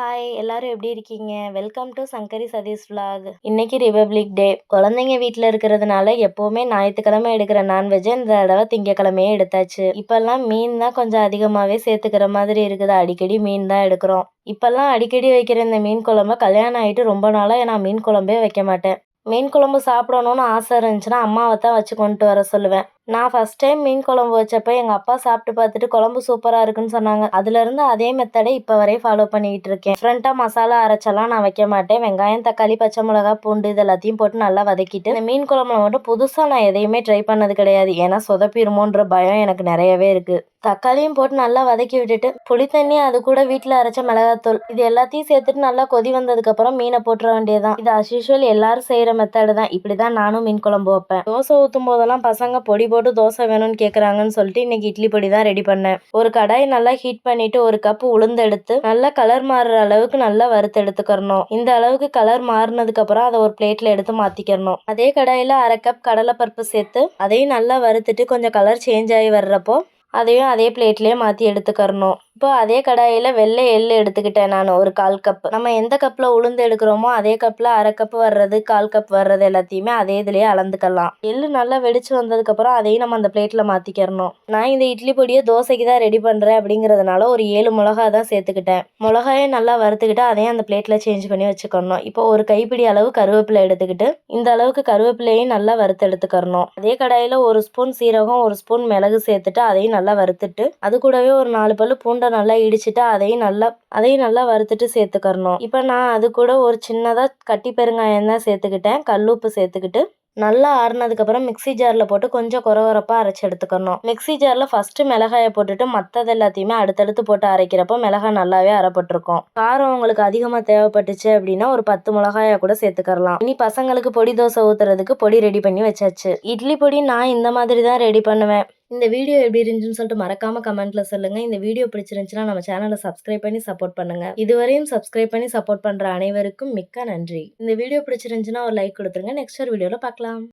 Hi எல்லாரும் எப்படி இருக்கீங்க? Welcome to Sankari Satish vlog. இன்னைக்கு ரிபப்ளிக் டே. குழந்தைங்க வீட்டில் இருக்கிறதுனால எப்போவுமே ஞாயிற்றுக்கிழமை எடுக்கிற நான்வெஜ்ஜை இந்த தடவை திங்கக்கிழமையே எடுத்தாச்சு. இப்போல்லாம் மீன் தான் கொஞ்சம் அதிகமாகவே சேர்த்துக்கிற மாதிரி இருக்குது. அடிக்கடி மீன் தான் எடுக்கிறோம். இப்போல்லாம் அடிக்கடி வைக்கிற இந்த மீன் குழம்ப கல்யாணம் ஆகிட்டு ரொம்ப நாளாக நான் மீன் குழம்பே வைக்க மாட்டேன். மீன் குழம்பு சாப்பிடணும்னு ஆசை இருந்துச்சுன்னா அம்மாவை தான் வச்சு கொண்டு வர சொல்லுவேன். நான் ஃபர்ஸ்ட் டைம் மீன் குழம்பு வச்சப்போ எங்கள் அப்பா சாப்பிட்டு பார்த்துட்டு குழம்பு சூப்பராக இருக்குன்னு சொன்னாங்க. அதுலேருந்து அதே மெத்தடை இப்போ வரையும் ஃபாலோ பண்ணிக்கிட்டு இருக்கேன். டிஃப்ரெண்ட்டாக மசாலா அரைச்செல்லாம் நான் வைக்க மாட்டேன். வெங்காயம், தக்காளி, பச்சை மிளகா, பூண்டு இது எல்லாத்தையும் போட்டு நல்லா வதக்கிட்டு இந்த மீன் குழம்புல மட்டும் புதுசாக நான் எதையுமே ட்ரை பண்ணது கிடையாது. ஏன்னா சொதப்பிடுமோன்ற பயம் எனக்கு நிறையவே இருக்குது. தக்காளியும் போட்டு நல்லா வதக்கி விட்டுட்டு புளி தண்ணி, அது கூட வீட்டில் அரைச்ச மிளகாத்தூள், இது எல்லாத்தையும் சேர்த்துட்டு நல்லா கொதி வந்ததுக்கப்புறம் மீனை போட்டுற வேண்டியதுதான். இது அஸ் யூஷுவல் எல்லாரும் செய்கிற மெத்தடு தான். இப்படி தான் நானும் மீன் குழம்பு வைப்பேன். தோசை ஊற்றும் போதெல்லாம் பசங்க பொடி போட்டு தோசை வேணும்னு கேட்குறாங்கன்னு சொல்லிட்டு இன்னைக்கு இட்லி பொடி தான் ரெடி பண்ணேன். ஒரு கடாய் நல்லா ஹீட் பண்ணிட்டு ஒரு கப் உளுந்து எடுத்து நல்லா கலர் மாறுற அளவுக்கு நல்லா வறுத்து எடுத்துக்கிறணும். இந்த அளவுக்கு கலர் மாறினதுக்கு அப்புறம் அதை ஒரு பிளேட்ல எடுத்து மாத்திக்கிறணும். அதே கடாயில அரை கப் கடலைப்பருப்பு சேர்த்து அதையும் நல்லா வறுத்துட்டு கொஞ்சம் கலர் சேஞ்ச் ஆகி வர்றப்போ அதையும் அதே பிளேட்லேயே மாற்றி எடுத்துக்கிறணும். இப்போ அதே கடாயில் வெள்ளை எள்ளு எடுத்துக்கிட்டேன் நான் ஒரு 1/4 கப். நம்ம எந்த கப்பில் உளுந்து எடுக்கிறோமோ அதே கப்பில் அரை கப் வர்றது, 1/4 கப் வர்றது எல்லாத்தையுமே அதே இதுலேயே அளந்துக்கலாம். எள்ளு நல்லா வெடிச்சு வந்ததுக்கப்புறம் அதையும் நம்ம அந்த பிளேட்டில் மாற்றிக்கிறணும். நான் இந்த இட்லி பொடியை தோசைக்கு தான் ரெடி பண்ணுறேன் அப்படிங்கிறதுனால ஒரு 7 மிளகா தான் சேர்த்துக்கிட்டேன். மிளகாயும் நல்லா வறுத்துக்கிட்டு அதையும் அந்த பிளேட்டில் சேஞ்ச் பண்ணி வச்சுக்கணும். இப்போ ஒரு கைப்பிடி அளவு கருவேப்பிலை எடுத்துக்கிட்டு இந்த அளவுக்கு கருவேப்பிலையும் நல்லா வறுத்து எடுத்துக்கிறணும். அதே கடாயில் 1 ஸ்பூன் சீரகம், 1 ஸ்பூன் மிளகு சேர்த்துட்டு அதையும் நல்லா வறுத்துட்டு அது கூடவே ஒரு 4 பல்லு பூண்டை நல்லா இடிச்சிட்டு அதையும் நல்லா வறுத்துட்டு சேர்த்துக்கிறணும். இப்போ நான் அது கூட ஒரு சின்னதாக கட்டி பெருங்காயம் தான் சேர்த்துக்கிட்டேன். கல்லுப்பு சேர்த்துக்கிட்டு நல்லா ஆறுனதுக்கப்புறம் மிக்சி ஜாரில் போட்டு கொஞ்சம் குறவரப்பாக அரைச்சி எடுத்துக்கணும். மிக்சி ஜாரில் ஃபஸ்ட்டு மிளகாயை போட்டுட்டு மற்றது எல்லாத்தையுமே அடுத்தடுத்து போட்டு அரைக்கிறப்போ மிளகாய் நல்லாவே அரைப்பட்டிருக்கும். காரம் உங்களுக்கு அதிகமாக தேவைப்பட்டுச்சு அப்படின்னா ஒரு 10 மிளகாயை கூட சேர்த்துக்கலாம். இனி பசங்களுக்கு பொடி தோசை ஊற்றுறதுக்கு பொடி ரெடி பண்ணி வச்சாச்சு. இட்லி பொடி நான் இந்த மாதிரி தான் ரெடி பண்ணுவேன். இந்த வீடியோ எப்படி இருந்துச்சுன்னு சொல்லிட்டு மறக்காம கமெண்ட்ல சொல்லுங்க. இந்த வீடியோ பிடிச்சிருந்துச்சுன்னா நம்ம சேனலை சப்ஸ்கிரைப் பண்ணி சப்போர்ட் பண்ணுங்க. இதுவரையும் சப்ஸ்கிரைப் பண்ணி சப்போர்ட் பண்ற அனைவருக்கும் மிக்க நன்றி. இந்த வீடியோ பிடிச்சிருந்துச்சுன்னா ஒரு லைக் கொடுத்துருங்க. நெக்ஸ்ட் ஒரு வீடியோல பார்க்கலாம்.